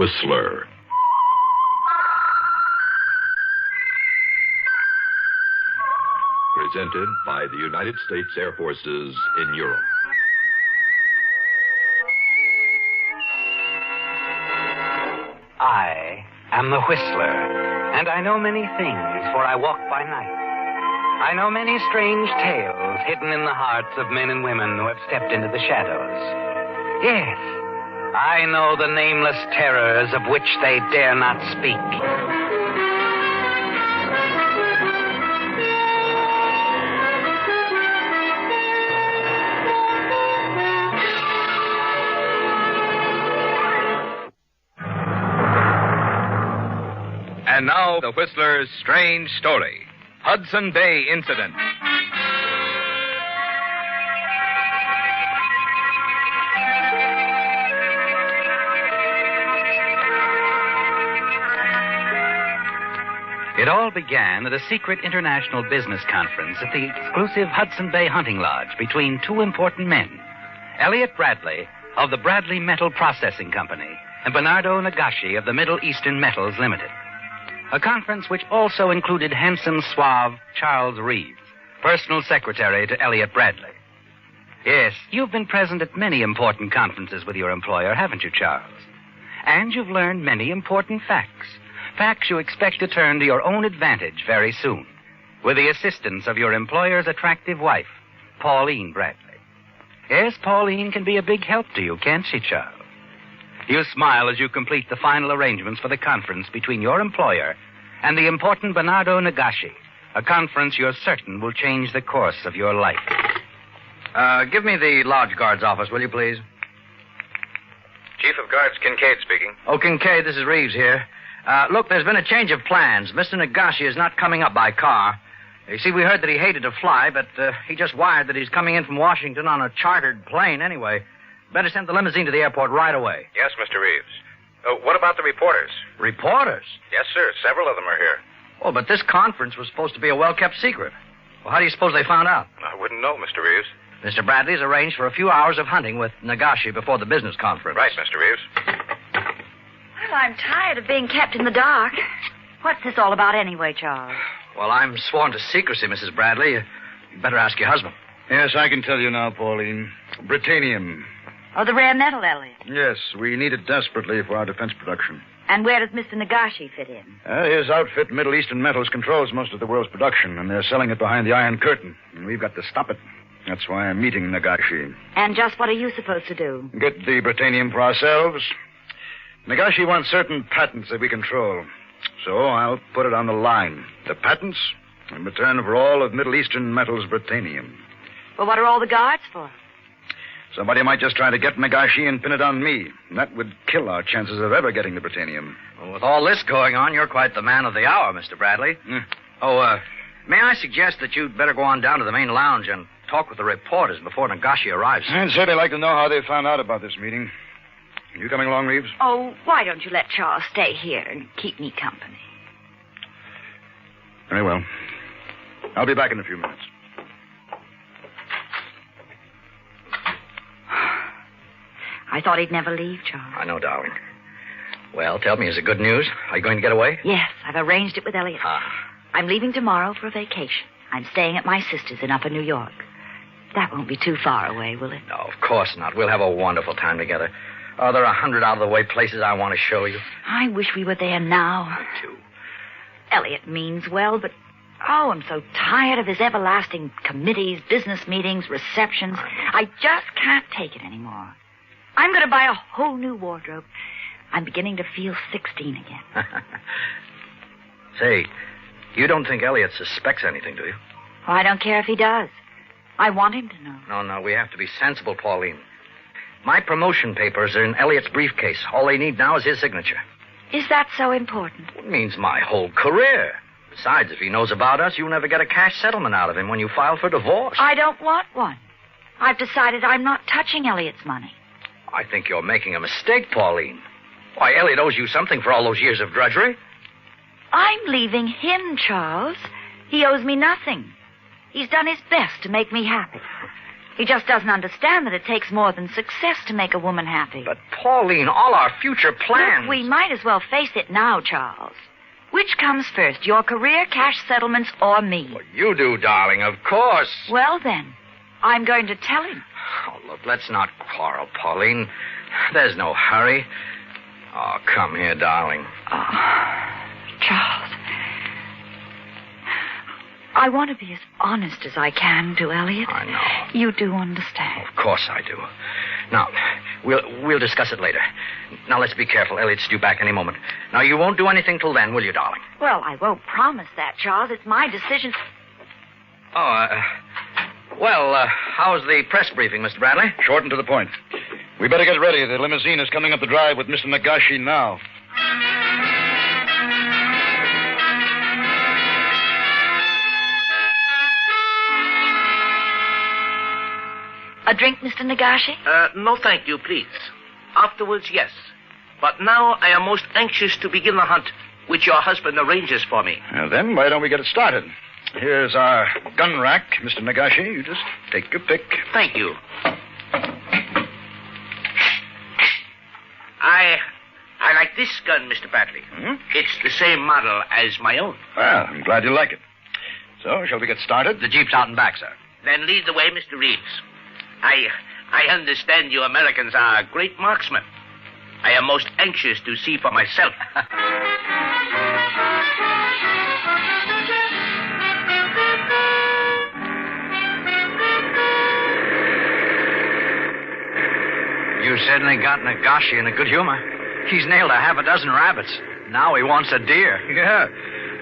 Whistler. Presented by the United States Air Forces in Europe. I am the Whistler, and I know many things, for I walk by night. I know many strange tales hidden in the hearts of men and women who have stepped into the shadows. Yes, I know the nameless terrors of which they dare not speak. And now, the Whistler's strange story, Hudson Bay Incident. It all began at a secret international business conference at the exclusive Hudson Bay hunting lodge between two important men, Elliot Bradley of the Bradley Metal Processing Company and Bernardo Nagashi of the Middle Eastern Metals Limited. A conference which also included handsome, suave Charles Reeves, personal secretary to Elliot Bradley. Yes, you've been present at many important conferences with your employer, haven't you, Charles? And you've learned many important facts. Facts you expect to turn to your own advantage very soon, with the assistance of your employer's attractive wife, Pauline Bradley. Yes, Pauline can be a big help to you, can't she, Charles? You smile as you complete the final arrangements for the conference between your employer and the important Bernardo Nagashi, a conference you're certain will change the course of your life. Give me the lodge guard's office, will you, please? Chief of Guards Kincaid speaking. Oh, Kincaid, this is Reeves here. Look, there's been a change of plans. Mr. Nagashi is not coming up by car. You see, we heard that he hated to fly, but he just wired that he's coming in from Washington on a chartered plane anyway. Better send the limousine to the airport right away. Yes, Mr. Reeves. What about the reporters? Reporters? Yes, sir. Several of them are here. Oh, but this conference was supposed to be a well-kept secret. Well, how do you suppose they found out? I wouldn't know, Mr. Reeves. Mr. Bradley's arranged for a few hours of hunting with Nagashi before the business conference. Right, Mr. Reeves. Well, I'm tired of being kept in the dark. What's this all about anyway, Charles? Well, I'm sworn to secrecy, Mrs. Bradley. You'd better ask your husband. Yes, I can tell you now, Pauline. Britannium. Oh, the rare metal, Elliot. Yes, we need it desperately for our defense production. And where does Mr. Nagashi fit in? His outfit, Middle Eastern Metals, controls most of the world's production, and they're selling it behind the Iron Curtain. And we've got to stop it. That's why I'm meeting Nagashi. And just what are you supposed to do? Get the Britannium for ourselves. Nagashi wants certain patents that we control. So I'll put it on the line. The patents in return for all of Middle Eastern Metals' Britannium. Well, what are all the guards for? Somebody might just try to get Nagashi and pin it on me. And that would kill our chances of ever getting the Britannium. Well, with all this going on, you're quite the man of the hour, Mr. Bradley. May I suggest that you'd better go on down to the main lounge and talk with the reporters before Nagashi arrives? I'd certainly like to know how they found out about this meeting. You coming along, Reeves? Oh, why don't you let Charles stay here and keep me company? Very well. I'll be back in a few minutes. I thought he'd never leave, Charles. I know, darling. Well, tell me, is it good news? Are you going to get away? Yes, I've arranged it with Elliot. I'm leaving tomorrow for a vacation. I'm staying at my sister's in Upper New York. That won't be too far away, will it? No, of course not. We'll have a wonderful time together. Oh, there are 100 out-of-the-way places I want to show you. I wish we were there now. Me too. Elliot means well, but, I'm so tired of his everlasting committees, business meetings, receptions. I just can't take it anymore. I'm going to buy a whole new wardrobe. I'm beginning to feel 16 again. Say, you don't think Elliot suspects anything, do you? Oh, I don't care if he does. I want him to know. No, we have to be sensible, Pauline. My promotion papers are in Elliot's briefcase. All they need now is his signature. Is that so important? It means my whole career. Besides, if he knows about us, you'll never get a cash settlement out of him when you file for divorce. I don't want one. I've decided I'm not touching Elliot's money. I think you're making a mistake, Pauline. Why, Elliot owes you something for all those years of drudgery. I'm leaving him, Charles. He owes me nothing. He's done his best to make me happy. He just doesn't understand that it takes more than success to make a woman happy. But, Pauline, all our future plans... Look, we might as well face it now, Charles. Which comes first, your career, cash settlements, or me? Well, you do, darling, of course. Well, then, I'm going to tell him. Oh, look, let's not quarrel, Pauline. There's no hurry. Oh, come here, darling. Oh, Charles. I want to be as honest as I can to Elliot. I know. You do understand. Of course I do. Now, we'll discuss it later. Now, let's be careful. Elliot's due back any moment. Now, you won't do anything till then, will you, darling? Well, I won't promise that, Charles. It's my decision. Oh, how's the press briefing, Mr. Bradley? Short and to the point. We better get ready. The limousine is coming up the drive with Mr. Nagashi now. A drink, Mr. Nagashi? No, thank you, please. Afterwards, yes. But now I am most anxious to begin the hunt, which your husband arranges for me. Well, then, why don't we get it started? Here's our gun rack, Mr. Nagashi. You just take your pick. Thank you. I like this gun, Mr. Bradley. Hmm? It's the same model as my own. Well, I'm glad you like it. So, shall we get started? The jeep's out and back, sir. Then lead the way, Mr. Reeves. I understand you Americans are great marksmen. I am most anxious to see for myself. You certainly got Nagashi in a good humor. He's nailed a half a dozen rabbits. Now he wants a deer. Yeah.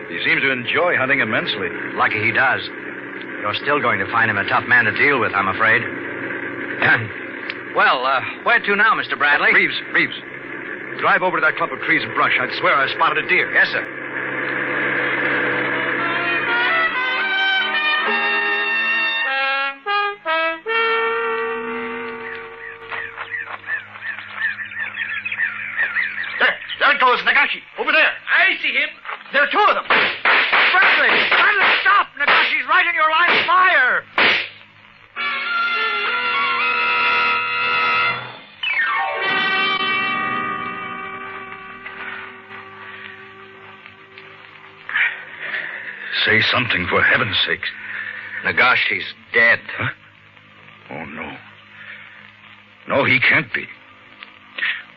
He seems to enjoy hunting immensely. Lucky he does. You're still going to find him a tough man to deal with, I'm afraid. Well, where to now, Mr. Bradley? Reeves. Drive over to that clump of trees and brush. I'd swear I spotted a deer. Yes, sir. There it goes, Nagashi. Over there. I see him. There are two of them. Bradley, stop! Nagashi's right in your line of fire! Say something, for heaven's sake. Nagashi's dead. Huh? Oh, no. No, he can't be.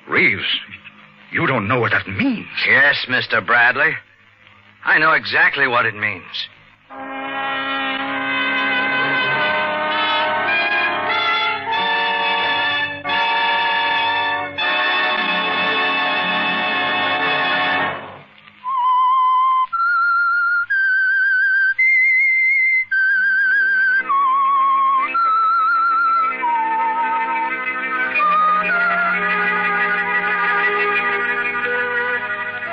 Reeves, you don't know what that means. Yes, Mr. Bradley. I know exactly what it means.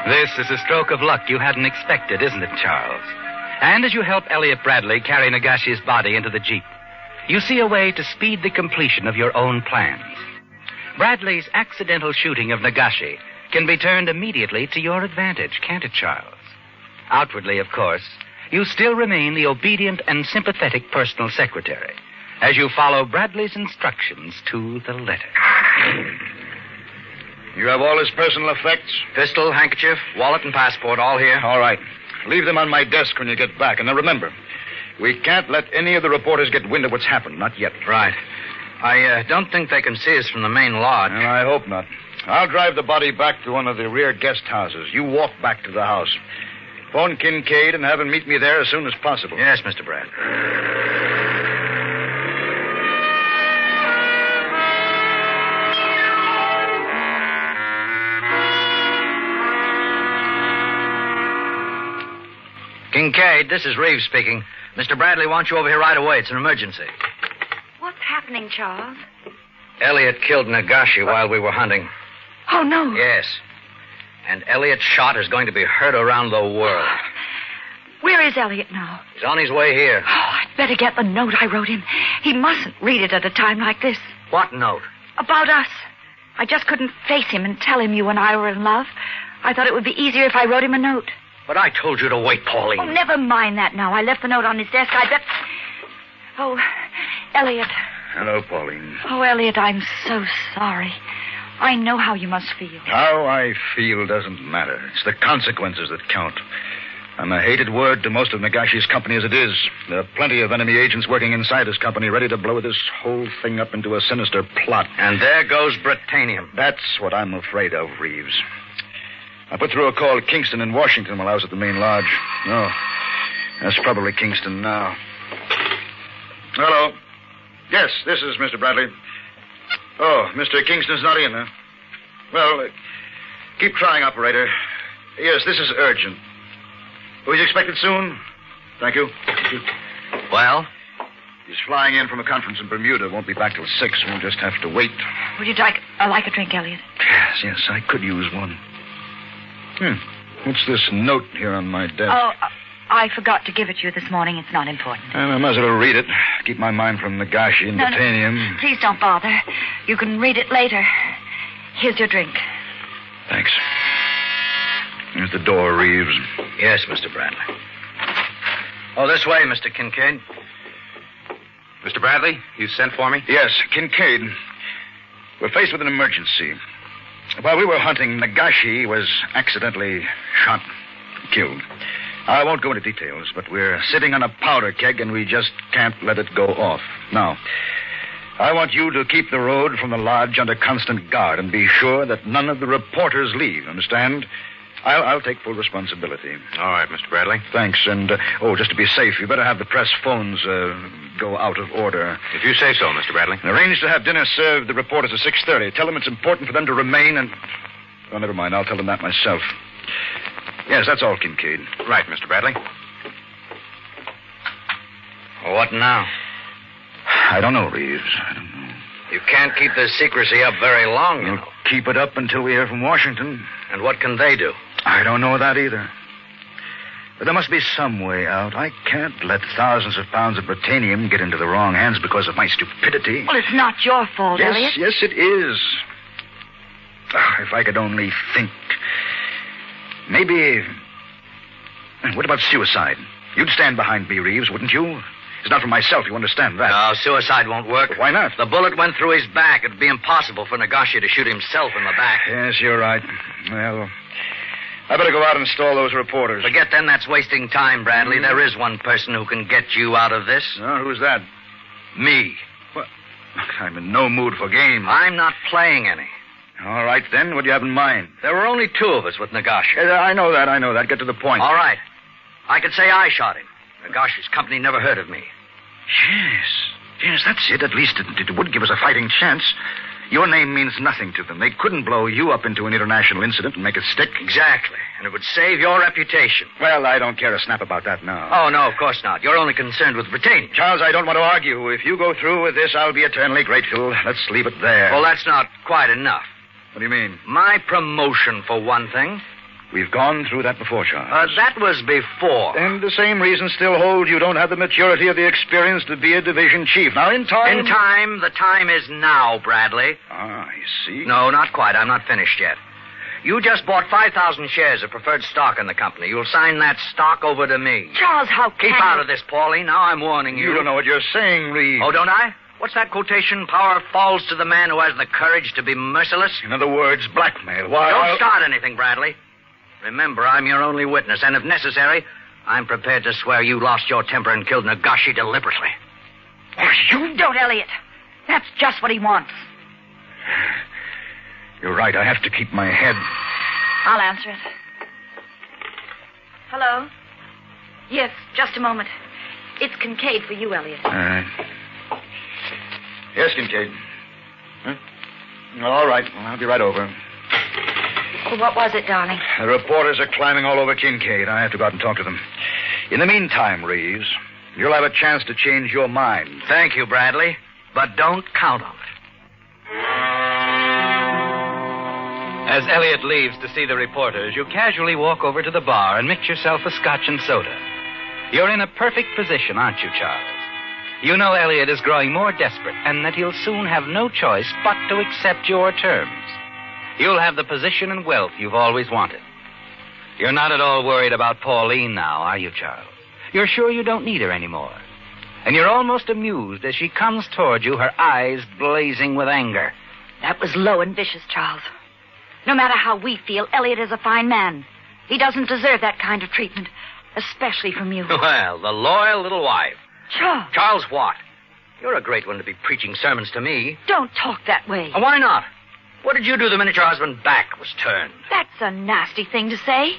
This is a stroke of luck you hadn't expected, isn't it, Charles? And as you help Elliot Bradley carry Nagashi's body into the jeep, you see a way to speed the completion of your own plans. Bradley's accidental shooting of Nagashi can be turned immediately to your advantage, can't it, Charles? Outwardly, of course, you still remain the obedient and sympathetic personal secretary as you follow Bradley's instructions to the letter. You have all his personal effects? Pistol, handkerchief, wallet, and passport, all here. All right. Leave them on my desk when you get back. And now remember, we can't let any of the reporters get wind of what's happened. Not yet. Right. I don't think they can see us from the main lodge. And I hope not. I'll drive the body back to one of the rear guest houses. You walk back to the house. Phone Kincaid and have him meet me there as soon as possible. Yes, Mr. Brad. Kincaid, this is Reeves speaking. Mr. Bradley wants you over here right away. It's an emergency. What's happening, Charles? Elliot killed Nagashi while we were hunting. Oh, no. Yes. And Elliot's shot is going to be heard around the world. Where is Elliot now? He's on his way here. Oh, I'd better get the note I wrote him. He mustn't read it at a time like this. What note? About us. I just couldn't face him and tell him you and I were in love. I thought it would be easier if I wrote him a note. But I told you to wait, Pauline. Oh, never mind that now. I left the note on his desk. I bet... Oh, Elliot, Hello, Pauline. Oh, Elliot, I'm so sorry. I know how you must feel. How I feel doesn't matter. It's the consequences that count. I'm a hated word to most of Nagashi's company as it is. There are plenty of enemy agents working inside his company ready to blow this whole thing up into a sinister plot. And there goes Britannium. That's what I'm afraid of, Reeves. I put through a call to Kingston in Washington while I was at the main lodge. No, that's probably Kingston now. Hello. Yes, this is Mr. Bradley. Oh, Mr. Kingston's not in, huh? Well, keep trying, operator. Yes, this is urgent. Oh, he's expected soon? Thank you. Well? He's flying in from a conference in Bermuda. Won't be back till 6. We'll just have to wait. Would you like a drink, Elliot? Yes, I could use one. What's this note here on my desk? Oh, I forgot to give it to you this morning. It's not important. I might as well read it. Keep my mind from Nagashi and Britannium. No, please don't bother. You can read it later. Here's your drink. Thanks. Here's the door, Reeves. Yes, Mr. Bradley. Oh, this way, Mr. Kincaid. Mr. Bradley, you sent for me? Yes, Kincaid. We're faced with an emergency. While we were hunting, Nagashi was accidentally shot, killed. I won't go into details, but we're sitting on a powder keg and we just can't let it go off. Now, I want you to keep the road from the lodge under constant guard and be sure that none of the reporters leave, understand? I'll take full responsibility. All right, Mr. Bradley. Thanks, and, just to be safe, you better have the press phones go out of order. If you say so, Mr. Bradley. Arrange to have dinner served the reporters at 6:30. Tell them it's important for them to remain and... Oh, never mind, I'll tell them that myself. Yes, that's all, Kincaid. Right, Mr. Bradley. Well, what now? I don't know, Reeves. I don't know. You can't keep this secrecy up very long, you know. Keep it up until we hear from Washington. And what can they do? I don't know that either. But there must be some way out. I can't let thousands of pounds of Britannium get into the wrong hands because of my stupidity. Well, it's not your fault, Elliot. Yes, it is. If I could only think. Maybe... What about suicide? You'd stand behind me, Reeves, wouldn't you? It's not for myself, you understand that. No, suicide won't work. Why not? The bullet went through his back. It'd be impossible for Nagashi to shoot himself in the back. Yes, you're right. Well, I better go out and install those reporters. Forget them. That's wasting time, Bradley. There is one person who can get you out of this. Oh, who's that? Me. What? I'm in no mood for games. I'm not playing any. All right, then. What do you have in mind? There were only 2 of us with Nagashi. I know that. Get to the point. All right. I could say I shot him. Nagashi's company never heard of me. Yes, that's it. At least it would give us a fighting chance. Your name means nothing to them. They couldn't blow you up into an international incident and make it stick. Exactly. And it would save your reputation. Well, I don't care a snap about that now. Oh, no, of course not. You're only concerned with Britannia. Charles, I don't want to argue. If you go through with this, I'll be eternally grateful. Let's leave it there. Well, that's not quite enough. What do you mean? My promotion, for one thing. We've gone through that before, Charles. That was before. And the same reasons still hold. You don't have the maturity or the experience to be a division chief. Now, in time... In time, the time is now, Bradley. Ah, I see. No, not quite. I'm not finished yet. You just bought 5,000 shares of preferred stock in the company. You'll sign that stock over to me. Charles, how can Keep out of this, Pauline. Now I'm warning you. You don't know what you're saying, Reeves. Oh, don't I? What's that quotation? Power falls to the man who has the courage to be merciless? In other words, blackmail. Why? Don't start anything, Bradley. Remember, I'm your only witness, and if necessary, I'm prepared to swear you lost your temper and killed Nagashi deliberately. Oh, you don't, Elliot. That's just what he wants. You're right. I have to keep my head. I'll answer it. Hello? Yes, just a moment. It's Kincaid for you, Elliot. Yes, Kincaid. Huh? All right. Well, I'll be right over. Well, what was it, darling? The reporters are climbing all over Kincaid. I have to go out and talk to them. In the meantime, Reeves, you'll have a chance to change your mind. Thank you, Bradley. But don't count on it. As Elliot leaves to see the reporters, you casually walk over to the bar and mix yourself a scotch and soda. You're in a perfect position, aren't you, Charles? You know Elliot is growing more desperate and that he'll soon have no choice but to accept your terms. You'll have the position and wealth you've always wanted. You're not at all worried about Pauline now, are you, Charles? You're sure you don't need her anymore? And you're almost amused as she comes toward you, her eyes blazing with anger. That was low and vicious, Charles. No matter how we feel, Elliot is a fine man. He doesn't deserve that kind of treatment, especially from you. Well, the loyal little wife. Charles. Charles what? You're a great one to be preaching sermons to me. Don't talk that way. Why not? What did you do the minute your husband's back was turned? That's a nasty thing to say.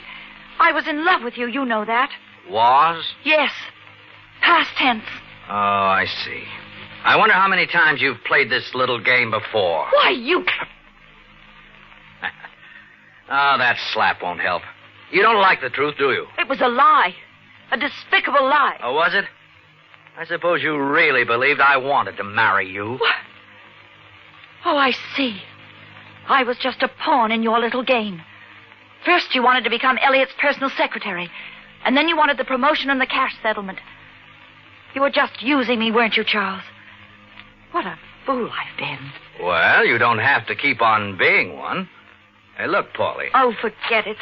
I was in love with you, you know that. Was? Yes. Past tense. Oh, I see. I wonder how many times you've played this little game before. Why, you... Oh, that slap won't help. You don't like the truth, do you? It was a lie. A despicable lie. Oh, was it? I suppose you really believed I wanted to marry you. What? Oh, I see. I was just a pawn in your little game. First, you wanted to become Elliot's personal secretary. And then you wanted the promotion and the cash settlement. You were just using me, weren't you, Charles? What a fool I've been. Well, you don't have to keep on being one. Hey, look, Paulie. Oh, forget it.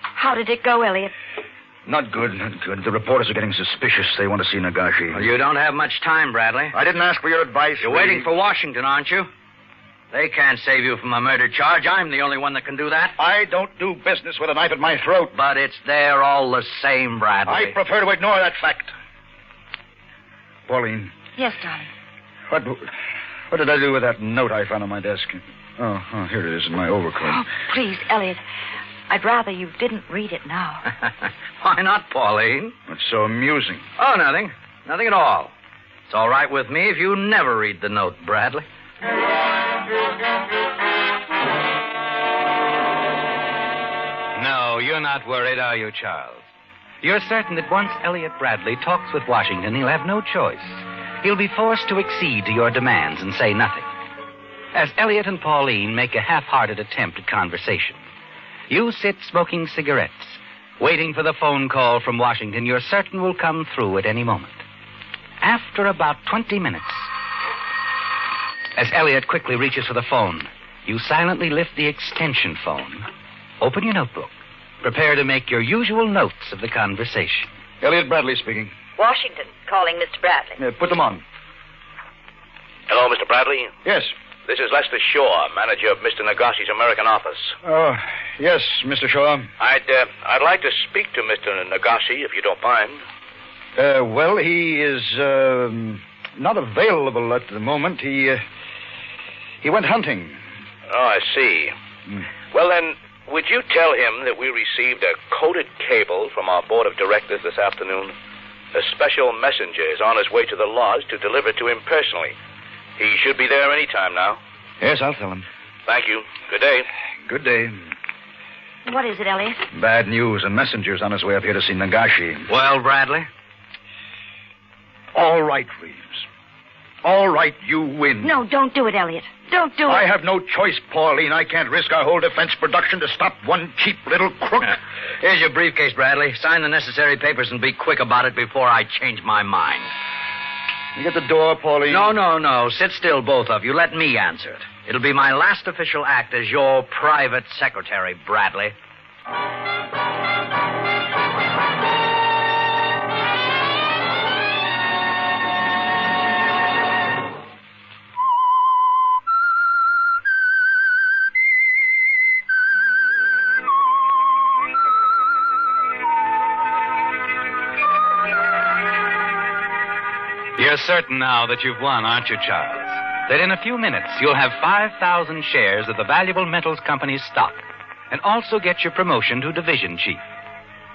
How did it go, Elliot? Not good, not good. The reporters are getting suspicious. They want to see Nagashi. Well, you don't have much time, Bradley. I didn't ask for your advice. You're waiting for Washington, aren't you? They can't save you from a murder charge. I'm the only one that can do that. I don't do business with a knife at my throat. But it's there all the same, Bradley. I prefer to ignore that fact. Pauline. Yes, darling. What did I do with that note I found on my desk? Oh, here it is in my overcoat. Oh, please, Elliot. I'd rather you didn't read it now. Why not, Pauline? What's so amusing? Oh, nothing. Nothing at all. It's all right with me if you never read the note, Bradley. No, you're not worried, are you, Charles? You're certain that once Elliot Bradley talks with Washington, he'll have no choice. He'll be forced to accede to your demands and say nothing. As Elliot and Pauline make a half-hearted attempt at conversation, you sit smoking cigarettes, waiting for the phone call from Washington you're certain will come through at any moment. After about 20 minutes, as Elliot quickly reaches for the phone, you silently lift the extension phone, open your notebook, prepare to make your usual notes of the conversation. Elliot Bradley speaking. Washington calling Mr. Bradley. Put them on. Hello, Mr. Bradley. Yes. This is Lester Shaw, manager of Mr. Nagashi's American office. Oh, yes, Mr. Shaw. I'd like to speak to Mr. Nagashi, if you don't mind. Well, he is not available at the moment. He went hunting. Oh, I see. Well, then, would you tell him that we received a coded cable from our board of directors this afternoon? A special messenger is on his way to the lodge to deliver it to him personally. He should be there any time now. Yes, I'll tell him. Thank you. Good day. Good day. What is it, Elliot? Bad news. A messenger's on his way up here to see Nagashi. Well, Bradley? All right, Reeves. All right, you win. No, don't do it, Elliot. Don't do it. I have no choice, Pauline. I can't risk our whole defense production to stop one cheap little crook. Here's your briefcase, Bradley. Sign the necessary papers and be quick about it before I change my mind. You get the door, Pauline? No. Sit still, both of you. Let me answer it. It'll be my last official act as your private secretary, Bradley. You're certain now that you've won, aren't you, Charles? That in a few minutes you'll have 5,000 shares of the valuable metals company's stock and also get your promotion to division chief.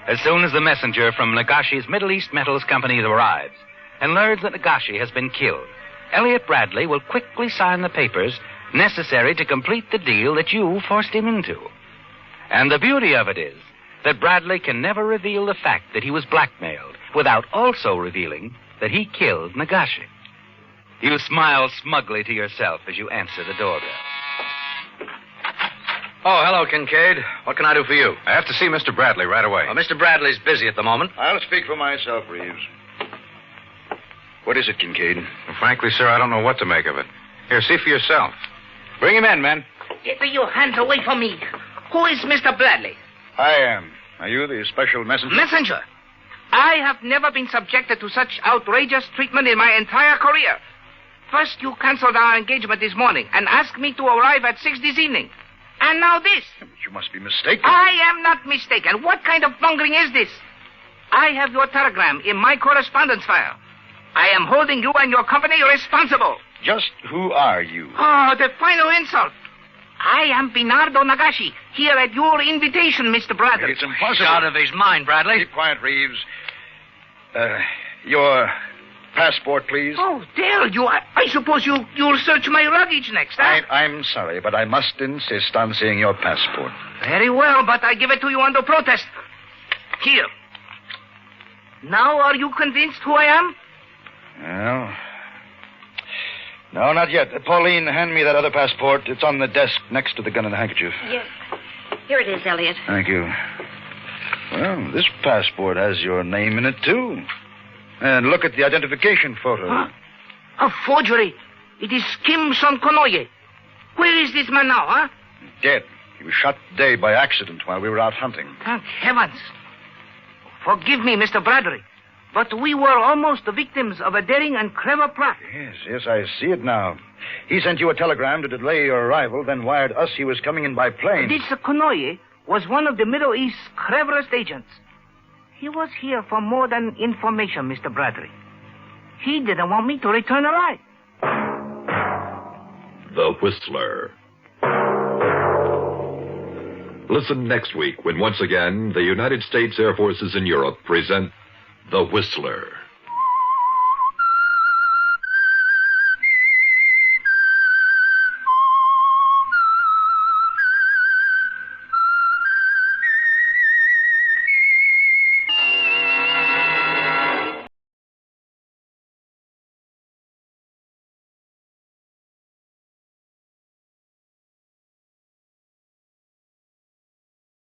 As soon as the messenger from Nagashi's Middle East Metals Company arrives and learns that Nagashi has been killed, Elliot Bradley will quickly sign the papers necessary to complete the deal that you forced him into. And the beauty of it is that Bradley can never reveal the fact that he was blackmailed without also revealing that he killed Nagashi. You smile smugly to yourself as you answer the doorbell. Oh, hello, Kincaid. What can I do for you? I have to see Mr. Bradley right away. Well, Mr. Bradley's busy at the moment. I'll speak for myself, Reeves. What is it, Kincaid? Well, frankly, sir, I don't know what to make of it. Here, see for yourself. Bring him in, men. Get your hands away from me. Who is Mr. Bradley? I am. Are you the special messenger? Messenger? I have never been subjected to such outrageous treatment in my entire career. First, you canceled our engagement this morning and asked me to arrive at 6 this evening. And now this. But you must be mistaken. I am not mistaken. What kind of bungling is this? I have your telegram in my correspondence file. I am holding you and your company responsible. Just who are you? Oh, the final insult. I am Bernardo Nagashi, here at your invitation, Mr. Bradley. It's impossible. He's out of his mind, Bradley. Keep quiet, Reeves. Your passport, please. Oh, Dale, I suppose you'll search my luggage next, huh? I'm sorry, but I must insist on seeing your passport. Very well, but I give it to you under protest. Here. Now are you convinced who I am? Well, no, not yet. Pauline, hand me that other passport. It's on the desk next to the gun and the handkerchief. Yes. Here it is, Elliot. Thank you. Well, this passport has your name in it, too. And look at the identification photo. Huh? A forgery. It is Kim Son-Konoye. Where is this man now, huh? Dead. He was shot today by accident while we were out hunting. Thank heavens. Forgive me, Mr. Bradley, but we were almost the victims of a daring and clever plot. Yes, I see it now. He sent you a telegram to delay your arrival, then wired us he was coming in by plane. This Konoye was one of the Middle East's cleverest agents. He was here for more than information, Mr. Bradley. He didn't want me to return alive. The Whistler. Listen next week when once again the United States Air Forces in Europe present The Whistler.